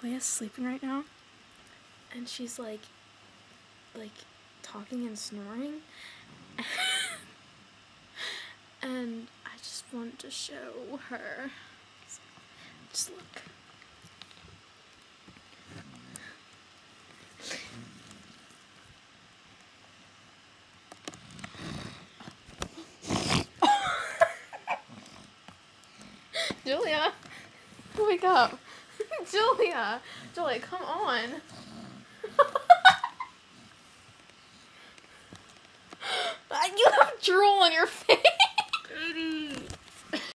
Julia's sleeping right now, and she's like talking and snoring, and I just want to show her. So, just look. Julia, wake up. Julia, come on. You have drool on your face.